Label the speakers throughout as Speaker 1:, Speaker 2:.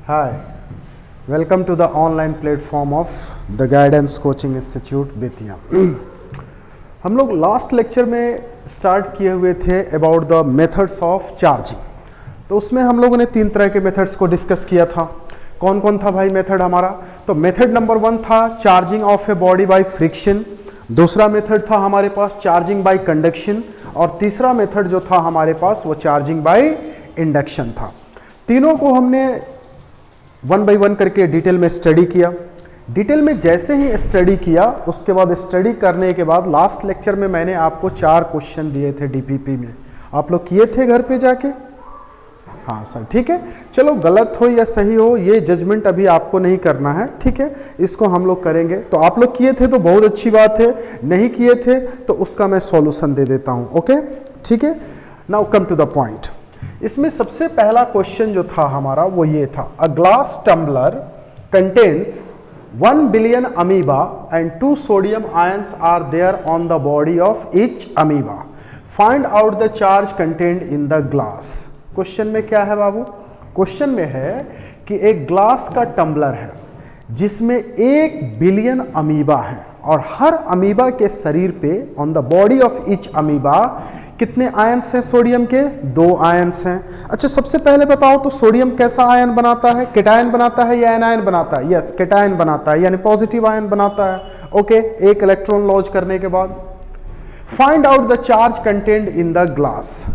Speaker 1: Hi, welcome to the online platform of the Guidance Coaching Institute Bettiah. हम लोग last lecture में start किए हुए थे about the methods of charging. तो उसमें हम लोगों ने 3 तरह के मेथड्स को डिस्कस किया था। कौन कौन था भाई मेथड हमारा? तो मेथड नंबर 1 था charging of a body by friction, दूसरा मेथड था हमारे पास चार्जिंग बाय कंडक्शन, और तीसरा मेथड जो था हमारे पास वो चार्जिंग बाय इंडक्शन था। तीनों को हमने 1 बाय 1 करके डिटेल में स्टडी किया। डिटेल में जैसे ही स्टडी किया उसके बाद स्टडी करने के बाद लास्ट लेक्चर में मैंने आपको 4 क्वेश्चन दिए थे डीपीपी में। आप लोग किए थे घर पे जाके? हाँ सर, ठीक है। चलो गलत हो या सही हो ये जजमेंट अभी आपको नहीं करना है, ठीक है, इसको हम लोग करेंगे। तो आप लोग किए थे तो बहुत अच्छी बात है, नहीं किए थे तो उसका मैं सॉल्यूशन दे देता हूँ। ओके, ठीक है। Now come to the point. इसमें सबसे पहला क्वेश्चन जो था हमारा वो ये था, a glass tumbler contains 1 billion amoeba and 2 sodium ions are there on the body of each amoeba, find out the charge contained in the glass. Question में क्या है बाबू? क्वेश्चन में है कि एक ग्लास का टम्बलर है जिसमें 1 बिलियन अमीबा है और हर अमीबा के शरीर पे on the body of each amoeba कितने आयंस हैं सोडियम के? 2 आयंस हैं। अच्छा, सबसे पहले बताओ तो सोडियम कैसा आयन बनाता है? केटायन बनाता है या एनायन बनाता है? यस, केटायन बनाता है, यानी पॉजिटिव आयन बनाता है। ओके, एक इलेक्ट्रॉन लॉन्च करने के बाद find out the charge contained in the glass.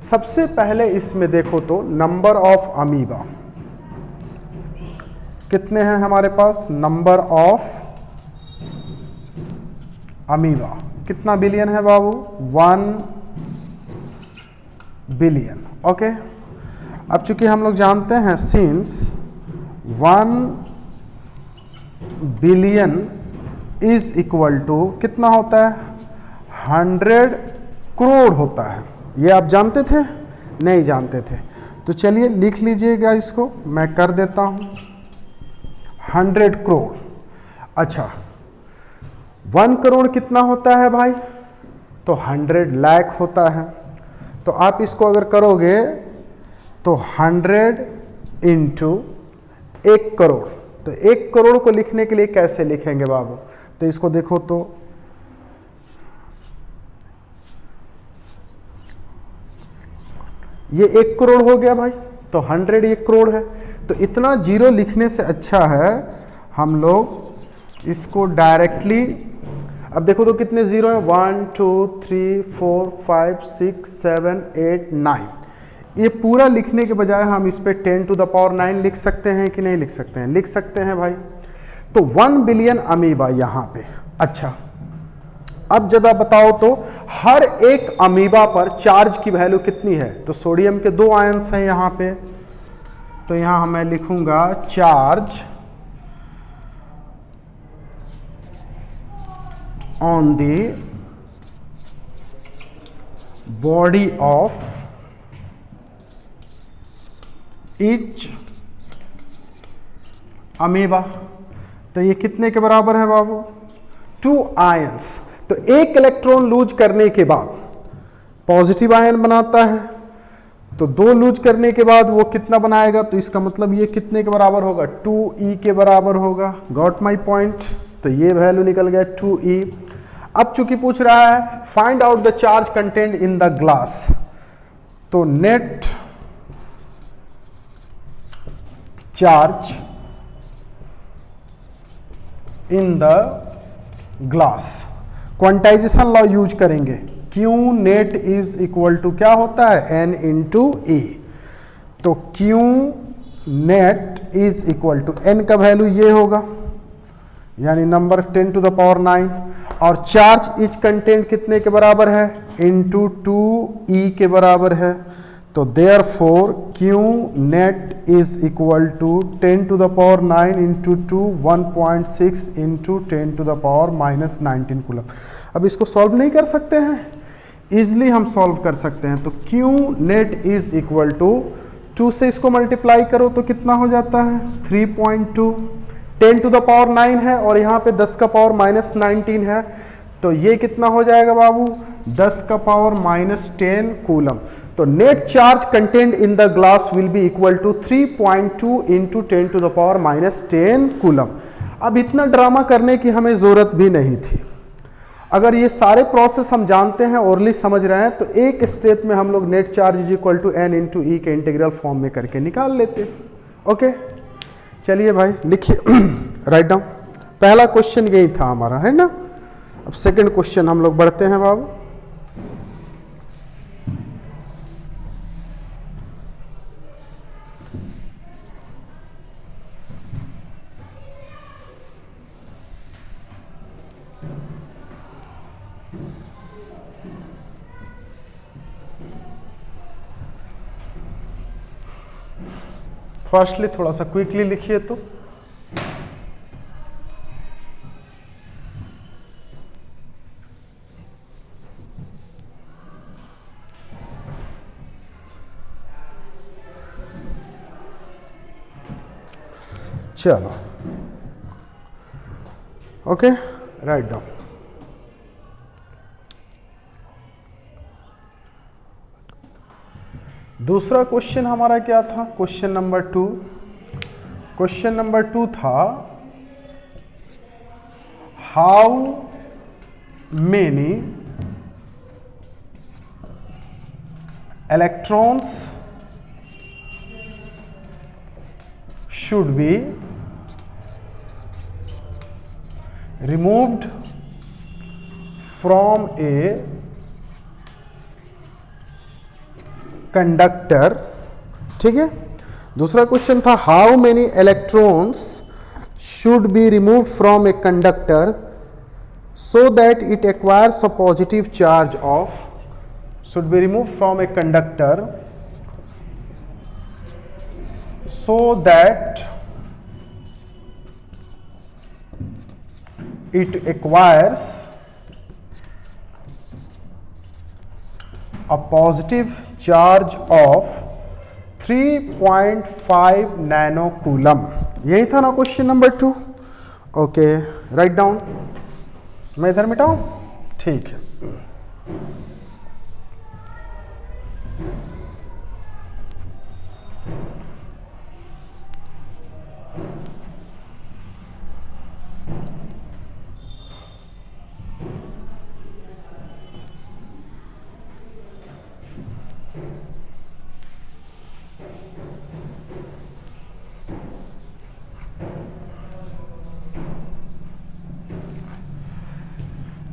Speaker 1: सबसे पहले इसमें देखो तो नंबर ऑफ अमीबा कितने हैं हमारे पास? नंबर ऑफ अमीबा कितना बिलियन है बाबू? 1 बिलियन। ओके, अब चूंकि हम लोग जानते हैं since 1 billion is equal to कितना होता है? 100 करोड़ होता है। ये आप जानते थे? नहीं जानते थे तो चलिए लिख लीजिएगा, इसको मैं कर देता हूं 100 करोड़। अच्छा, 1 करोड़ कितना होता है भाई? तो 100 लाख होता है। तो आप इसको अगर करोगे तो 100 इंटू 1 करोड़, तो 1 करोड़ को लिखने के लिए कैसे लिखेंगे बाबू? तो इसको देखो तो ये 1 करोड़ हो गया भाई, तो 100 1 करोड़ है। तो इतना जीरो लिखने से अच्छा है हम लोग इसको डायरेक्टली, अब देखो तो कितने जीरो हैं? 1 2 3 4 5 6 7 8 9। ये पूरा लिखने के बजाय हम इस पे 10 टू द पावर 9 लिख सकते हैं कि नहीं लिख सकते हैं? लिख सकते हैं भाई। तो 1 बिलियन अमीबा यहाँ पे। अच्छा, अब जरा बताओ तो हर एक अमीबा पर चार्ज की वैल्यू कितनी है? तो सोडियम के 2 आयंस हैं यहाँ पे, तो यहाँ मैं लिखूंगा charge on the body of each amoeba। तो ये कितने के बराबर है बाबू? 2 आयंस। तो एक इलेक्ट्रॉन लूज करने के बाद पॉजिटिव आयन बनाता है, तो 2 लूज करने के बाद वो कितना बनाएगा? तो इसका मतलब ये कितने के बराबर होगा? 2e के बराबर होगा। Got my point? तो ये वैल्यू निकल गया 2e। अब चूंकि पूछ रहा है find out the charge content in the glass, तो net charge in the glass, quantization law use करेंगे। Q net is equal to क्या होता है? N into E। तो Q net is equal to N का वैल्यू ये होगा, यानी नंबर 10 टू द पावर 9, और चार्ज इच कंटेंट कितने के बराबर है? इंटू 2e के बराबर है। तो therefore Q net is equal to 10 to the power 9 into 2 1.6 into 10 to the power -19 coulomb. अब इसको सॉल्व नहीं कर सकते हैं? इजिली हम सॉल्व कर सकते हैं। तो Q net is equal to 2 से इसको मल्टीप्लाई करो तो कितना हो जाता है? 3.2। 10 टू द पावर 9 है और यहाँ पे 10 का पावर -19 है, तो ये कितना हो जाएगा बाबू? 10 का पावर -10 कूलम। तो net charge content in the glass will be equal to 3.2 into 10 to the power minus 10 coulomb. अब इतना ड्रामा करने की हमें जरूरत भी नहीं थी। अगर ये सारे प्रोसेस हम जानते हैं, ओरली समझ रहे हैं, तो एक स्टेप में हम लोग net charge is equal to n into E के इंटीग्रल फॉर्म में करके निकाल लेते। ओके, चलिए भाई लिखिए, राइट डाउन। पहला क्वेश्चन यही था हमारा, है ना। अब सेकंड क्वेश्चन हम लोग बढ़ते हैं बाबू। फर्स्टली थोड़ा सा क्विकली लिखिए तो। चलो ओके, राइट डाउन। दूसरा क्वेश्चन हमारा क्या था? Question number 2। क्वेश्चन नंबर 2 था how many electrons should be removed from a conductor. ठीक है, दूसरा क्वेश्चन था how many electrons should be remove from a conductor so that it acquires a positive charge of, should be remove from a conductor so that it acquires a positive charge of 3.5 nano coulomb. यही था ना question number 2। Okay, write down. मैं इधर मिटाऊं? ठीक है।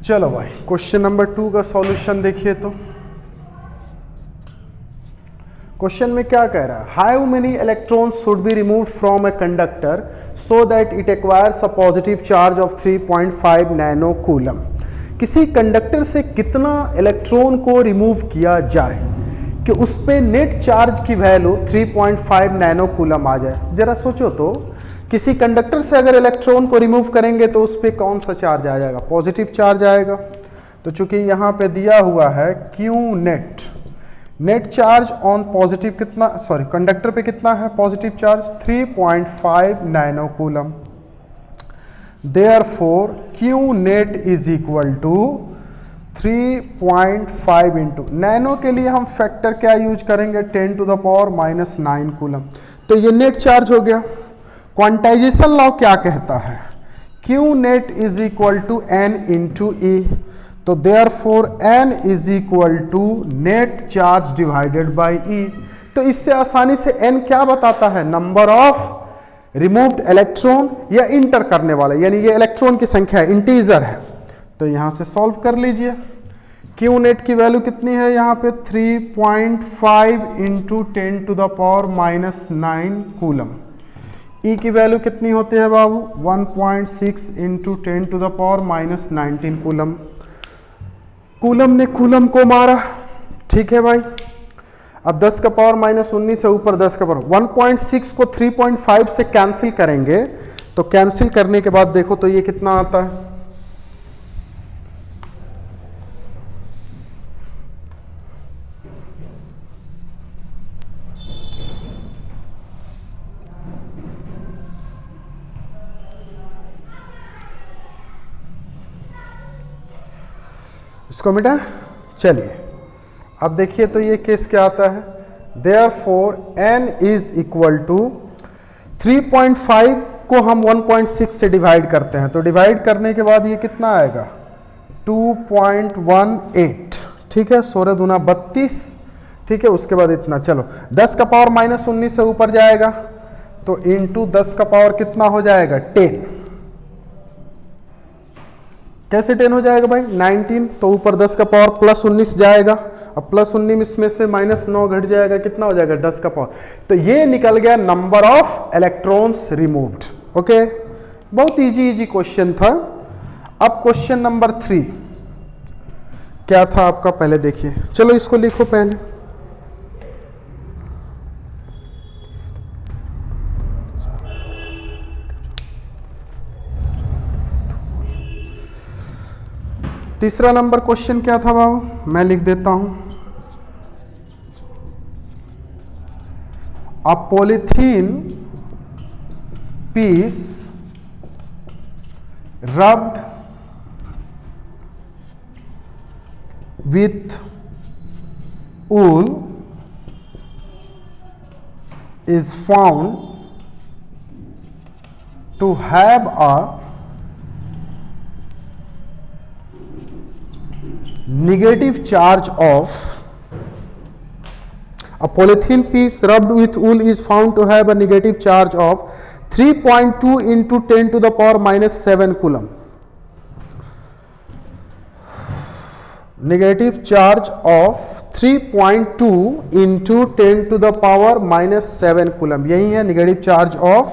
Speaker 1: चलो भाई, question number 2 का सॉल्यूशन देखिए तो। क्वेश्चन में क्या कह रहा है? How many electrons should be removed from a conductor so that it acquires a positive charge of 3.5 nano coulomb. किसी कंडक्टर से कितना इलेक्ट्रॉन को रिमूव किया जाए कि उस पे नेट चार्ज की वैल्यू 3.5 नैनो कूलम आ जाए। जरा सोचो तो, किसी कंडक्टर से अगर इलेक्ट्रॉन को रिमूव करेंगे तो उस पर कौन सा चार्ज आ जाएगा? पॉजिटिव चार्ज आएगा। तो चूंकि यहाँ पे दिया हुआ है Q net, net charge on positive कितना, सॉरी कंडक्टर पे कितना है positive charge? 3.5 nano coulomb. Therefore Q net is equal to 3.5 into, nano के लिए हम फैक्टर क्या यूज करेंगे? 10 to the power minus 9 coulomb. तो ये नेट चार्ज हो गया। क्वांटाइजेशन लॉ क्या कहता है? Q net is equal to N into E. तो therefore N is equal to net charge divided by E. तो इससे आसानी से एन क्या बताता है? नंबर ऑफ रिमूव्ड इलेक्ट्रॉन या इंटर करने वाले, यानी ये इलेक्ट्रॉन की संख्या है, इंटीजर है। तो यहां से सॉल्व कर लीजिए। Q नेट की वैल्यू कितनी है यहाँ पे? 3.5 into 10 to the power minus 9 coulomb. E की वैल्यू कितनी होती है बाबू? 1.6 into 10 to the power minus 19 coulomb. Coulomb ने कूलम को मारा, ठीक है भाई। अब 10 का पावर माइनस 19 से ऊपर 10 का पावर, 1.6 को 3.5 से कैंसिल करेंगे तो कैंसिल करने के बाद देखो तो ये कितना आता है? इसको मिटा। चलिए अब देखिए तो ये केस क्या आता है, therefore n is equal to 3.5 को हम 1.6 से डिवाइड करते हैं, तो डिवाइड करने के बाद ये कितना आएगा 2.18, ठीक है, 16 दूना 32, ठीक है, उसके बाद इतना, चलो 10 का पावर -19 से ऊपर जाएगा तो इंटू 10 का पावर कितना हो जाएगा 10, कैसे 10 हो जाएगा भाई 19, तो ऊपर 10 का पावर +19 जाएगा, अब +19 में से -9 घट जाएगा, कितना हो जाएगा 10 का पावर, तो ये निकल गया number of electrons removed. Okay, बहुत इजी क्वेश्चन था। अब क्वेश्चन नंबर 3 क्या था आपका, पहले देखिए, चलो इसको लिखो पहले। तीसरा नंबर क्वेश्चन क्या था बाबू, मैं लिख देता हूं, a polythene piece rubbed with wool is found to have a negative charge of, a polythene piece rubbed with wool is found to have a negative charge of 3.2 into 10 to the power -7 coulomb. Negative charge of 3.2 into 10 to the power -7 coulomb, यही है negative charge of,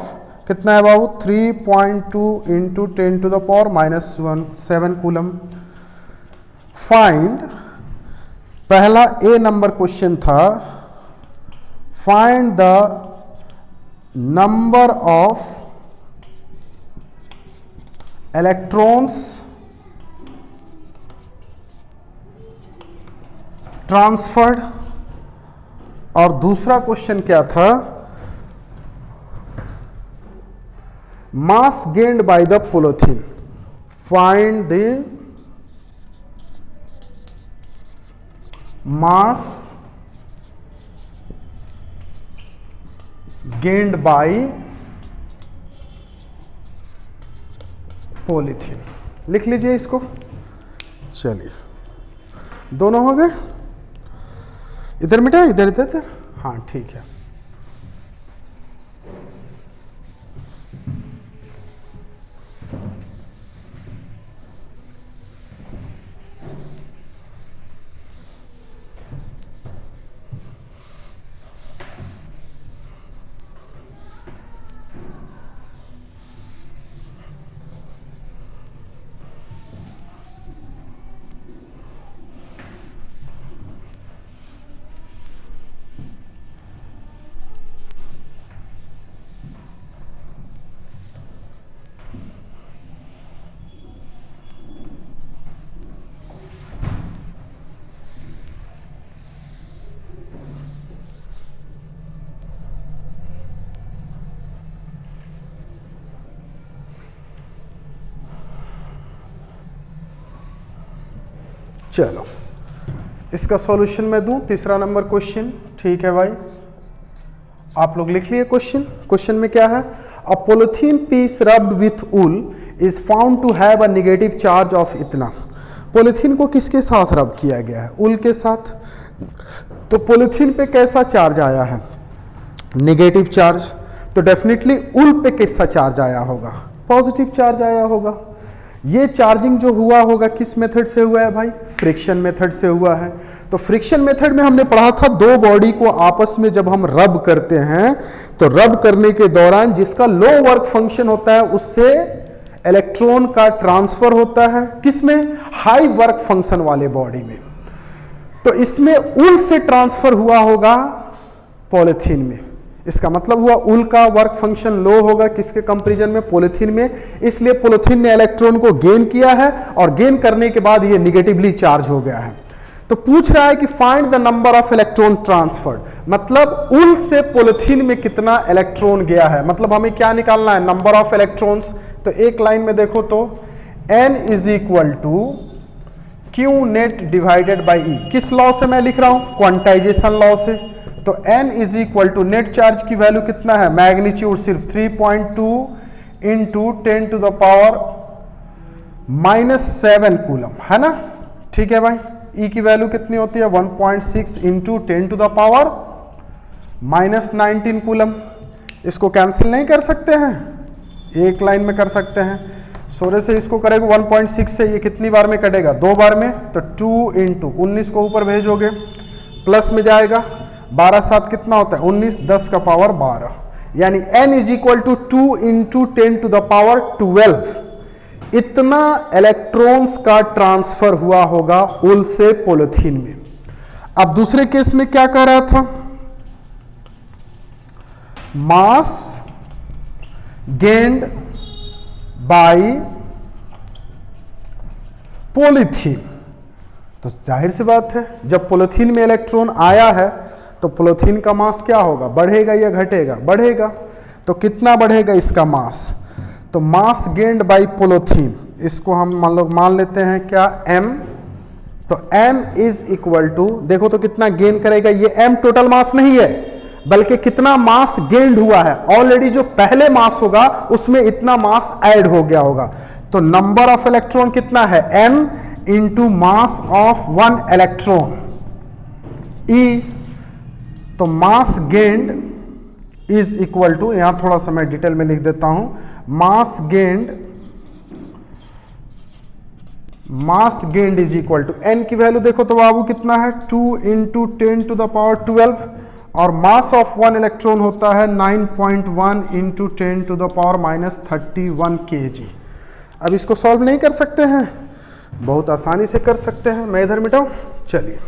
Speaker 1: कितना है बाबू 3.2 into 10 to the power -7 coulomb। Find, पहला A number question था, find the number of electrons transferred, और दूसरा question क्या था, mass gained by the polythene, find the mass gained by polythene। लिख लीजिए इसको, चलिए दोनों हो गए, इधर मिटा इधर इधर इधर, हाँ ठीक है। चलो इसका सॉल्यूशन मैं दूं, तीसरा नंबर क्वेश्चन, ठीक है भाई, आप लोग लिख लिए क्वेश्चन। क्वेश्चन में क्या है, a polythene piece rubbed with wool is found to have a negative charge of इतना। पॉलीथीन को किसके साथ रब किया गया है, वूल के साथ, तो पॉलीथीन पे कैसा चार्ज आया है, नेगेटिव चार्ज, तो डेफिनेटली वूल पे कैसा चार्ज आया होगा, पॉजिटिव चार्ज आया होगा। ये चार्जिंग जो हुआ होगा किस मेथड से हुआ है भाई, फ्रिक्शन मेथड से हुआ है। तो फ्रिक्शन मेथड में हमने पढ़ा था, दो बॉडी को आपस में जब हम रब करते हैं तो रब करने के दौरान जिसका लो वर्क फंक्शन होता है उससे इलेक्ट्रॉन का ट्रांसफर होता है, किसमें, हाई वर्क फंक्शन वाले बॉडी में। तो इसमें वूल से ट्रांसफर हुआ होगा पॉलीथीन में, इसका मतलब हुआ वूल का वर्क फंक्शन लो होगा किसके कंपैरिजन में, पॉलीथीन में, इसलिए पॉलीथीन ने इलेक्ट्रॉन को गेन किया है और गेन करने के बाद ये निगेटिवली चार्ज हो गया है। तो पूछ रहा है कि find the number of electron transferred, मतलब वूल से पॉलीथीन में कितना इलेक्ट्रॉन गया है, मतलब हमें क्या निकालना है, नंबर ऑफ इलेक्ट्रॉन्स। तो एक लाइन में देखो तो n is equal to Q net divided by E। किस लॉ से मैं लिख रहा हूं? क्वांटाइजेशन लॉ से। तो N is equal to net charge की वैल्यू कितना है? मैग्नीट्यूड सिर्फ 3.2 into 10 to the power -7 coulomb, है ना? ठीक है भाई। E की वैल्यू कितनी होती है? 1.6 into 10 to the power -19 coulomb. इसको कैंसिल नहीं कर सकते हैं? एक लाइन में कर सकते हैं। 16 से इसको करेगा 1.6 से ये कितनी बार में कटेगा? 2 बार में। तो 2 इंटू 19 को ऊपर भेजोगे, प्लस में जाएगा। 12 7 कितना होता है? 19, 10 का पावर 12, यानी n is equal to 2 into 10 to the power 12। इतना इलेक्ट्रॉन्स का ट्रांसफर हुआ होगा उल से पॉलिथीन में। अब दूसरे केस में क्या कह रहा था? Mass gained by polythene. तो जाहिर सी बात है, जब पॉलीथीन में इलेक्ट्रॉन आया है तो पॉलीथीन का मास क्या होगा? बढ़ेगा या घटेगा? बढ़ेगा। तो कितना बढ़ेगा इसका मास? तो मास गेन्ड बाई पॉलीथीन, इसको हम मान लेते हैं क्या? m। तो m इज इक्वल टू, देखो तो कितना गेन करेगा ये? m टोटल मास नहीं है, बल्कि कितना मास गेन्ड हुआ है। ऑलरेडी जो पहले मास होगा उसमें इतना मास ऐड हो गया होगा। तो नंबर ऑफ इलेक्ट्रॉन कितना है? n into mass of 1 electron E। तो mass gained is equal to, यहां थोड़ा सा मैं डिटेल में लिख देता हूं, mass gained is equal to n की वैल्यू देखो तो बाबू कितना है? 2 इंटू 10 टू द पावर 12, और मास ऑफ 1 इलेक्ट्रॉन होता है 9.1 into 10 to the power -31 kg। अब इसको सॉल्व नहीं कर सकते हैं? बहुत आसानी से कर सकते हैं। मैं इधर मिटाऊं, चलिए।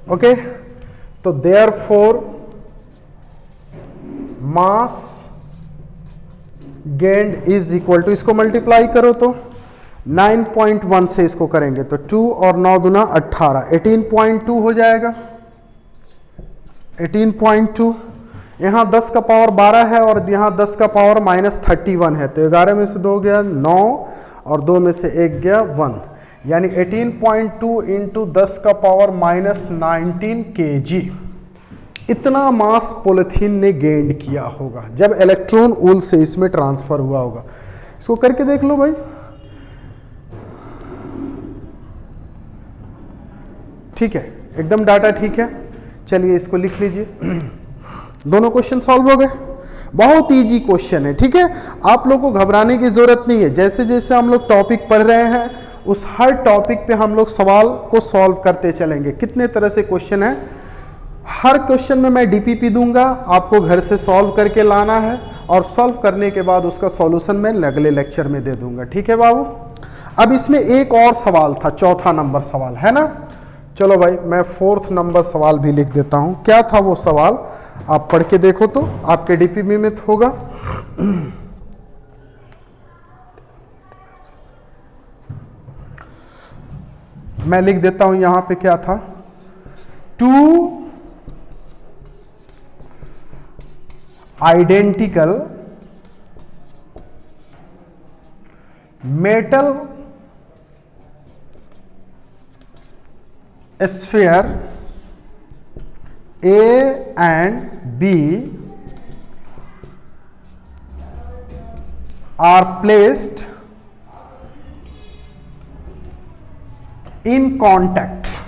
Speaker 1: ओके, तो therefore mass gained is equal to, इसको मल्टीप्लाई करो तो 9.1 से इसको करेंगे तो 2 और 9 दूना 18, 18.2 हो जाएगा। 18.2, यहाँ 10 का पावर 12 है और यहाँ 10 का पावर -31 है, तो 11 में से 2 गया 9 और 2 में से 1 गया 1, यानी 18.2 इंटू 10 का पावर -19 kg। इतना मास पॉलिथीन ने गेंड किया होगा जब इलेक्ट्रॉन उल से इसमें ट्रांसफर हुआ होगा। इसको करके देख लो भाई। ठीक है, एकदम डाटा ठीक है। चलिए इसको लिख लीजिए। दोनों क्वेश्चन सॉल्व हो गए। बहुत इजी क्वेश्चन है, ठीक है। आप लोग को घबराने की जरूरत नहीं है। जैसे जैसे हम लोग टॉपिक पढ़ रहे हैं उस हर टॉपिक पे हम लोग सवाल को सॉल्व करते चलेंगे। कितने तरह से क्वेश्चन है, हर क्वेश्चन में मैं डीपीपी दूंगा, आपको घर से सॉल्व करके लाना है और सॉल्व करने के बाद उसका सॉल्यूशन मैं अगले लेक्चर में दे दूंगा। ठीक है बाबू। अब इसमें एक और सवाल था, चौथा नंबर सवाल है ना। चलो भाई मैं 4th नंबर सवाल भी लिख देता हूं। क्या था वो सवाल, आप पढ़ के देखो तो आपके डीपीपी में होगा। मैं लिख देता हूं यहां पे क्या था, 2 identical metal sphere A and B are placed in contact.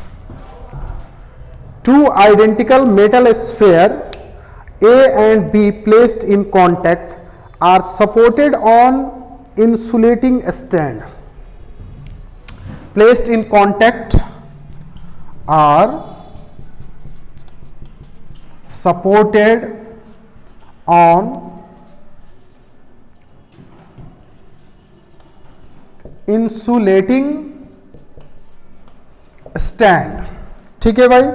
Speaker 1: 2 identical metal sphere A and B placed in contact are supported on insulating stand. Placed in contact are supported on insulating stand. ठीक है भाई,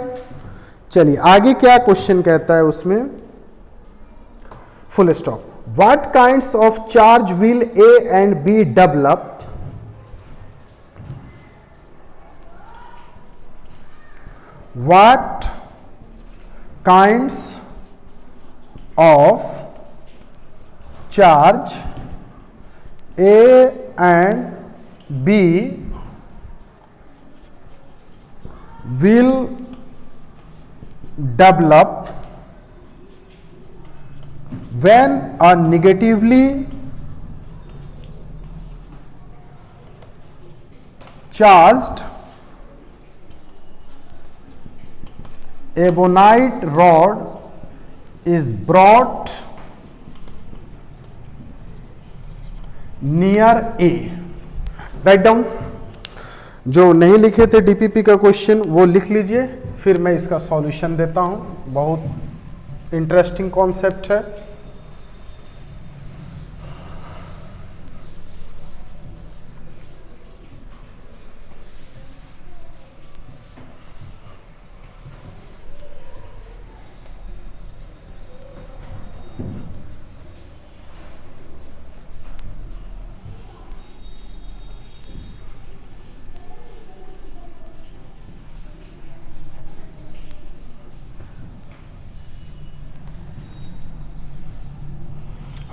Speaker 1: चलिए आगे क्या question कहता है उसमें, full stop. What kinds of charge will A and be develop what kinds of charge A and B will develop when a negatively charged ebonite rod is brought near A। Write down. जो नहीं लिखे थे DPP का question वो लिख लीजिए, फिर मैं इसका सॉल्यूशन देता हूं। बहुत इंटरेस्टिंग कॉन्सेप्ट है।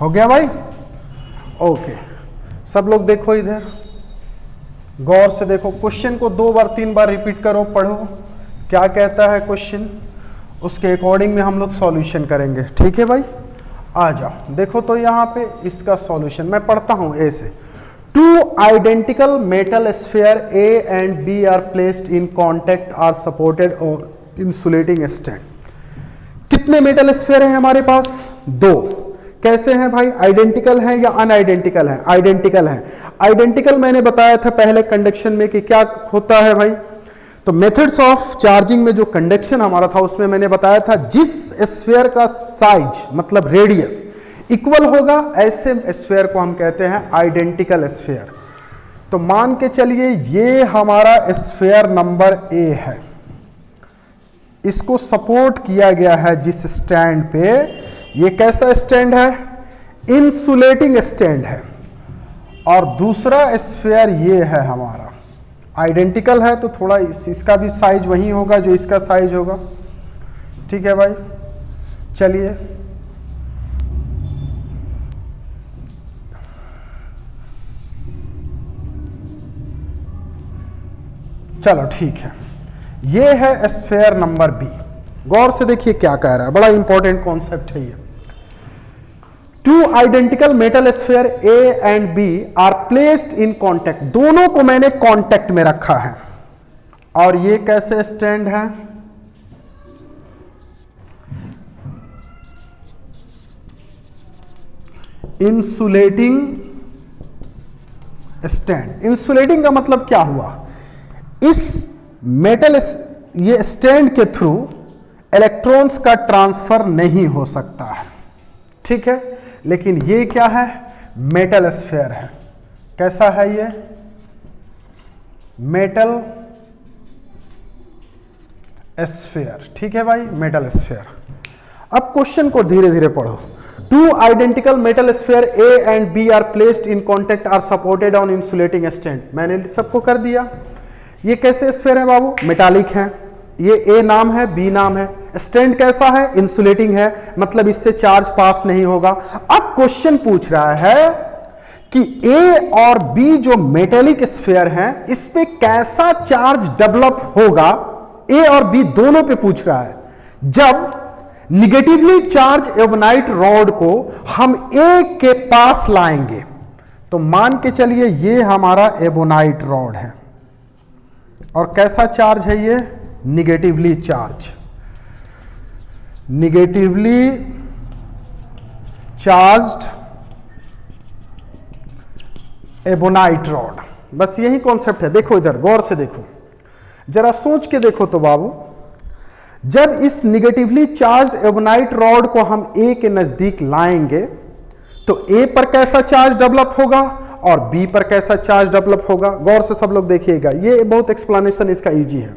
Speaker 1: हो गया भाई? ओके, सब लोग देखो इधर, गौर से देखो। क्वेश्चन को 2 बार 3 बार रिपीट करो, पढ़ो क्या कहता है क्वेश्चन, उसके अकॉर्डिंग में हम लोग सॉल्यूशन करेंगे। ठीक है भाई, आ जाओ। देखो तो यहाँ पे इसका सॉल्यूशन मैं पढ़ता हूँ ए से। 2 identical metal sphere A and B are placed in contact are supported और इंसुलेटिंग स्टैंड। कितने मेटल स्फीयर हैं हमारे पास? 2। कैसे हैं भाई? आइडेंटिकल हैं या अनआइडेंटिकल हैं? आइडेंटिकल हैं। आइडेंटिकल मैंने बताया था पहले कंडक्शन में कि क्या होता है भाई। तो मेथड्स ऑफ चार्जिंग में जो कंडक्शन हमारा था उसमें मैंने बताया था जिस स्फीयर का साइज मतलब रेडियस इक्वल होगा ऐसे स्फीयर को हम कहते हैं आइडेंटिकल स्फीयर। तो मान के चलिए ये हमारा स्फीयर नंबर ए है, इसको सपोर्ट किया गया है जिस स्टैंड पे, ये कैसा स्टैंड है? इंसुलेटिंग स्टैंड है। और दूसरा स्फीयर ये है हमारा, आइडेंटिकल है तो थोड़ा इसका भी साइज वही होगा जो इसका साइज होगा। ठीक है भाई, चलिए चलो ठीक है। ये है स्फीयर नंबर बी। गौर से देखिए क्या कह रहा है, बड़ा इंपॉर्टेंट कॉन्सेप्ट है ये। 2 identical metal sphere A and B are placed in contact. दोनों को मैंने कॉन्टेक्ट में रखा है। और ये कैसे स्टैंड है? Insulating stand. इंसुलेटिंग का मतलब क्या हुआ? इस मेटल ये स्टैंड के थ्रू इलेक्ट्रॉन्स का ट्रांसफर नहीं हो सकता है। ठीक है, लेकिन ये क्या है? मेटल स्फीयर है। कैसा है ये? Metal sphere. ठीक है भाई, मेटल स्फीयर। अब क्वेश्चन को धीरे धीरे पढ़ो। 2 identical metal sphere A and B are placed in contact are supported on insulating stand. मैंने सबको कर दिया। ये कैसे स्फीयर है बाबू? मेटालिक है। ये ए नाम है, बी नाम है। स्टैंड कैसा है? इंसुलेटिंग है, मतलब इससे चार्ज पास नहीं होगा। अब क्वेश्चन पूछ रहा है कि ए और बी जो मेटालिक स्फीयर हैं इस पे कैसा चार्ज डेवलप होगा। ए और बी दोनों पे पूछ रहा है। जब निगेटिवली चार्ज एबोनाइट रॉड को हम ए के पास लाएंगे, तो मान के चलिए ये हमारा एबोनाइट रॉड है और कैसा चार्ज है ये? Negatively charge. Negatively charged ebonite rod. बस यही कॉन्सेप्ट है। देखो इधर गौर से देखो, जरा सोच के देखो तो बाबू, जब इस निगेटिवली चार्ज्ड एबोनाइट रॉड को हम ए के नजदीक लाएंगे तो ए पर कैसा चार्ज डेवलप होगा और बी पर कैसा चार्ज डेवलप होगा। गौर से सब लोग देखिएगा, ये बहुत एक्सप्लेनेशन इसका इजी है।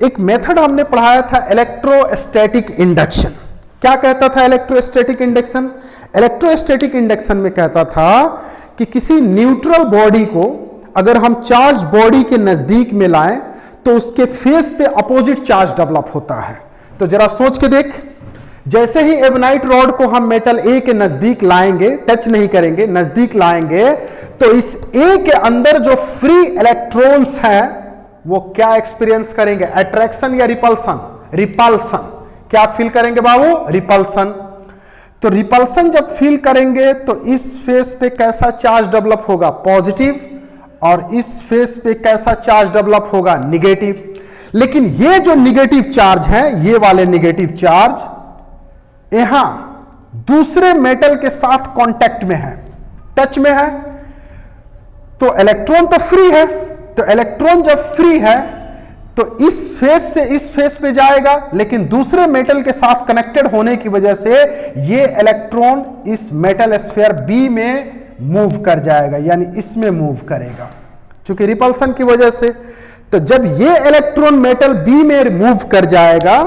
Speaker 1: एक मेथड हमने पढ़ाया था इलेक्ट्रोस्टैटिक इंडक्शन। क्या कहता था इलेक्ट्रोस्टैटिक इंडक्शन? इलेक्ट्रोस्टैटिक इंडक्शन में कहता था कि किसी न्यूट्रल बॉडी को अगर हम चार्ज बॉडी के नजदीक में लाएं तो उसके फेस पे अपोजिट चार्ज डेवलप होता है। तो जरा सोच के देख, जैसे ही एबोनाइट रॉड को हम मेटल ए के नजदीक लाएंगे, टच नहीं करेंगे, नजदीक लाएंगे, तो इस ए के अंदर जो फ्री इलेक्ट्रॉन्स हैं वो क्या एक्सपीरियंस करेंगे? अट्रैक्शन या रिपल्सन? रिपल्सन। क्या फील करेंगे बाबू? रिपल्सन। तो रिपल्सन जब फील करेंगे तो इस फेस पे कैसा चार्ज डेवलप होगा? पॉजिटिव। और इस फेस पे कैसा चार्ज डेवलप होगा? निगेटिव। लेकिन ये जो निगेटिव चार्ज है, ये वाले निगेटिव चार्ज यहां दूसरे मेटल के साथ कांटेक्ट में है, टच में है, तो इलेक्ट्रॉन तो फ्री है। तो इलेक्ट्रॉन जब फ्री है तो इस फेस से इस फेस पे जाएगा, लेकिन दूसरे मेटल के साथ कनेक्टेड होने की वजह से ये इलेक्ट्रॉन इस मेटल स्फीयर बी में मूव कर जाएगा, यानी इसमें मूव करेगा चूंकि रिपल्सन की वजह से। तो जब ये इलेक्ट्रॉन मेटल बी में मूव कर जाएगा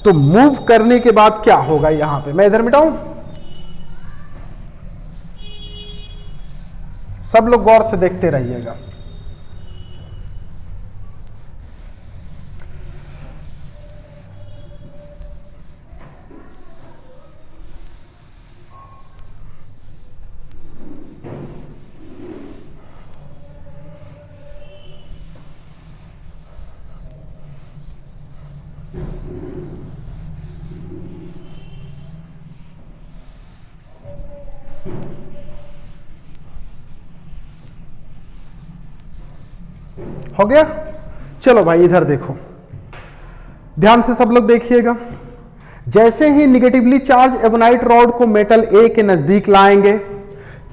Speaker 1: तो मूव करने के बाद क्या होगा? यहां पे मैं इधर मिटाऊं, सब लोग गौर से देखते रहिएगा। हो गया? चलो भाई इधर देखो, ध्यान से सब लोग देखिएगा। जैसे ही निगेटिवली चार्ज एबोनाइट रॉड को मेटल ए के नजदीक लाएंगे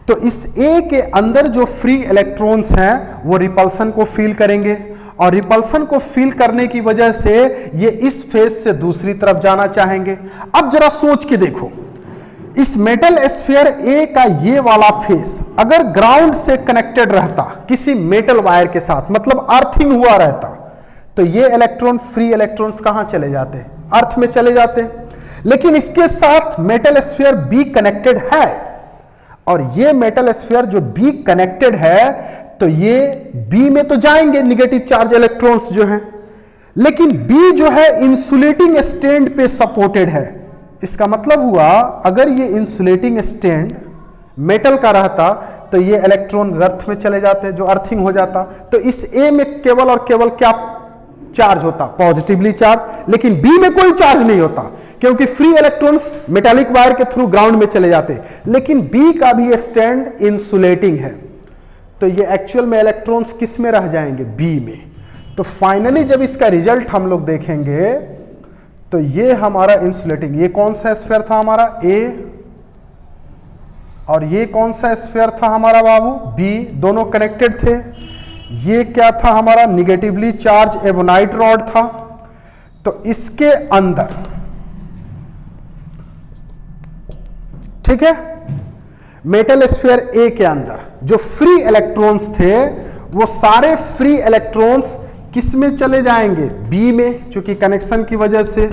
Speaker 1: तो इस ए के अंदर जो फ्री इलेक्ट्रॉन्स हैं वो रिपल्सन को फील करेंगे, और रिपल्सन को फील करने की वजह से ये इस फेस से दूसरी तरफ जाना चाहेंगे। अब जरा सोच के देखो, इस मेटल स्फीयर ए का ये वाला फेस अगर ग्राउंड से कनेक्टेड रहता किसी मेटल वायर के साथ, मतलब अर्थिंग हुआ रहता, तो ये इलेक्ट्रॉन फ्री इलेक्ट्रॉन्स कहां चले जाते? अर्थ में चले जाते। लेकिन इसके साथ मेटल स्फीयर बी कनेक्टेड है, और ये मेटल स्फीयर जो बी कनेक्टेड है तो ये बी में तो जाएंगे निगेटिव चार्ज इलेक्ट्रॉन्स जो हैं, लेकिन बी जो है इंसुलेटिंग स्टैंड पे सपोर्टेड है। इसका मतलब हुआ अगर ये इंसुलेटिंग स्टैंड मेटल का रहता तो ये इलेक्ट्रॉन अर्थ में चले जाते, जो अर्थिंग हो जाता। तो इस ए में केवल और केवल क्या चार्ज होता? Positively charge. लेकिन बी में कोई चार्ज नहीं होता क्योंकि फ्री इलेक्ट्रॉन्स मेटालिक वायर के थ्रू ग्राउंड में चले जाते। लेकिन बी का भी स्टैंड इंसुलेटिंग है, तो ये एक्चुअल में इलेक्ट्रॉन्स किस में रह जाएंगे? बी में। तो फाइनली जब इसका रिजल्ट हम लोग देखेंगे तो ये हमारा इंसुलेटिंग, ये कौन सा स्फीयर था हमारा? ए। और ये कौन सा स्फीयर था हमारा बाबू? बी। दोनों कनेक्टेड थे। ये क्या था हमारा? निगेटिवली चार्ज एबोनाइट रॉड था। तो इसके अंदर, ठीक है, मेटल स्फीयर ए के अंदर जो फ्री इलेक्ट्रॉन्स थे वो सारे फ्री इलेक्ट्रॉन्स किस में चले जाएंगे? बी में, चूंकि कनेक्शन की वजह से।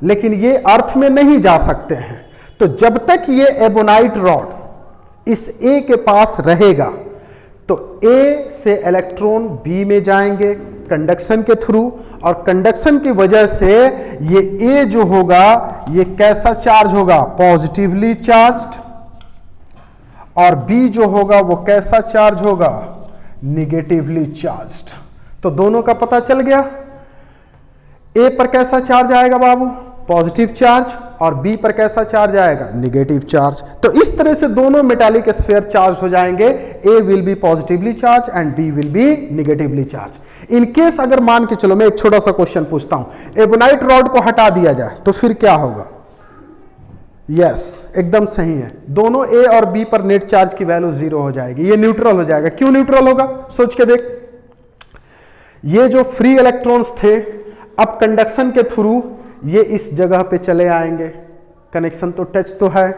Speaker 1: लेकिन ये अर्थ में नहीं जा सकते हैं। तो जब तक ये एबोनाइट रॉड इस ए के पास रहेगा तो ए से इलेक्ट्रॉन बी में जाएंगे कंडक्शन के थ्रू, और कंडक्शन की वजह से ये ए जो होगा ये कैसा चार्ज होगा? Positively charged. और बी जो होगा वो कैसा चार्ज होगा? Negatively charged. तो दोनों का पता चल गया। ए पर कैसा चार्ज आएगा बाबू? Positive charge. और बी पर कैसा चार्ज आएगा? Negative charge. तो इस तरह से दोनों मेटालिक स्फीयर चार्ज हो जाएंगे। A will be positively charge and B will be negatively charge. In case अगर मान के चलो, मैं एक छोटा सा क्वेश्चन पूछता हूं, एबोनाइट रॉड को हटा दिया जाए तो फिर क्या होगा? यस, एकदम सही है। दोनों ए और बी पर नेट चार्ज की वैल्यू 0 हो जाएगी। ये न्यूट्रल हो जाएगा। क्यों न्यूट्रल होगा? सोच के देख। ये जो फ्री इलेक्ट्रॉन्स थे अब कंडक्शन के थ्रू ये इस जगह पे चले आएंगे। कनेक्शन तो टच तो है,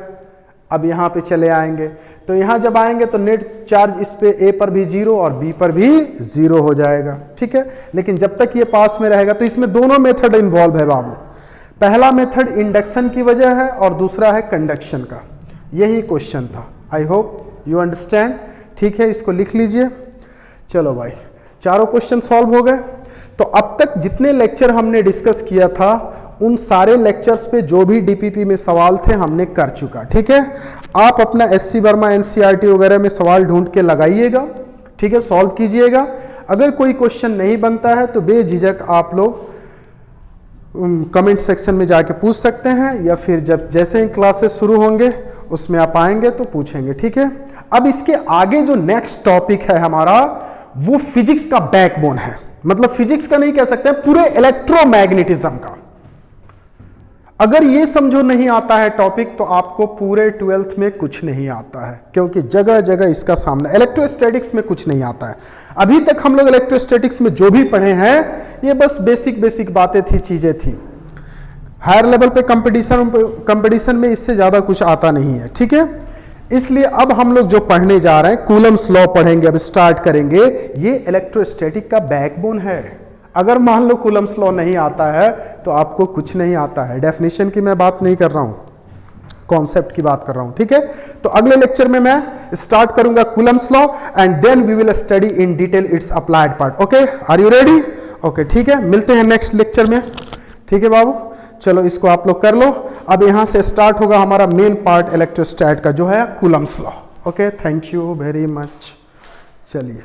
Speaker 1: अब यहाँ पे चले आएंगे, तो यहाँ जब आएंगे तो नेट चार्ज इस पे ए पर भी 0 और बी पर भी 0 हो जाएगा, ठीक है। लेकिन जब तक ये पास में रहेगा तो इसमें दोनों मेथड इन्वॉल्व है बाबू। पहला मेथड इंडक्शन की वजह है और दूसरा है कंडक्शन का। यही क्वेश्चन था। आई होप यू अंडरस्टैंड, ठीक है, इसको लिख लीजिए। चलो भाई, चारों क्वेश्चन सॉल्व हो गए। तो अब तक जितने लेक्चर हमने डिस्कस किया था उन सारे लेक्चर्स पे जो भी डीपीपी में सवाल थे हमने कर चुका, ठीक है। आप अपना एससी वर्मा एनसीईआरटी वगैरह में सवाल ढूंढ के लगाइएगा, ठीक है, सॉल्व कीजिएगा। अगर कोई क्वेश्चन नहीं बनता है तो बेझिझक आप लोग कमेंट सेक्शन में जाके पूछ सकते हैं, या फिर जब जैसे ही क्लासेस शुरू होंगे उसमें आप आएंगे तो पूछेंगे, ठीक है। अब इसके आगे जो नेक्स्ट टॉपिक है हमारा वो फिजिक्स का बैकबोन है, मतलब फिजिक्स का नहीं कह सकते, पूरे इलेक्ट्रोमैग्नेटिज्म का। अगर ये समझो नहीं आता है टॉपिक तो आपको पूरे 12th में कुछ नहीं आता है, क्योंकि जगह जगह इसका सामना। इलेक्ट्रोस्टैटिक्स में कुछ नहीं आता है। अभी तक हम लोग इलेक्ट्रोस्टैटिक्स में जो भी पढ़े हैं ये बस बेसिक बातें थी, चीजें थी। हायर लेवल पे कंपटीशन में इससे ज्यादा कुछ आता नहीं है, ठीक है। इसलिए अब हम लोग जो पढ़ने जा रहे हैं कूलम्स लॉ पढ़ेंगे, अब स्टार्ट करेंगे। ये इलेक्ट्रोस्टैटिक का बैकबोन है। अगर मान लो कूलम्स लॉ नहीं आता है तो आपको कुछ नहीं आता है। डेफिनेशन की मैं बात नहीं कर रहा हूं, कॉन्सेप्ट की बात कर रहा हूं, ठीक है। तो अगले लेक्चर में मैं स्टार्ट करूंगा Coulomb's law and then we will study in detail its applied part. Okay, are you ready? Okay, ठीक है, मिलते हैं नेक्स्ट लेक्चर में, ठीक है बाबू। चलो इसको आप लोग कर लो। अब यहां से स्टार्ट होगा हमारा मेन पार्ट इलेक्ट्रोस्टैट का, जो है Coulomb's law. Okay, thank you very much. चलिए।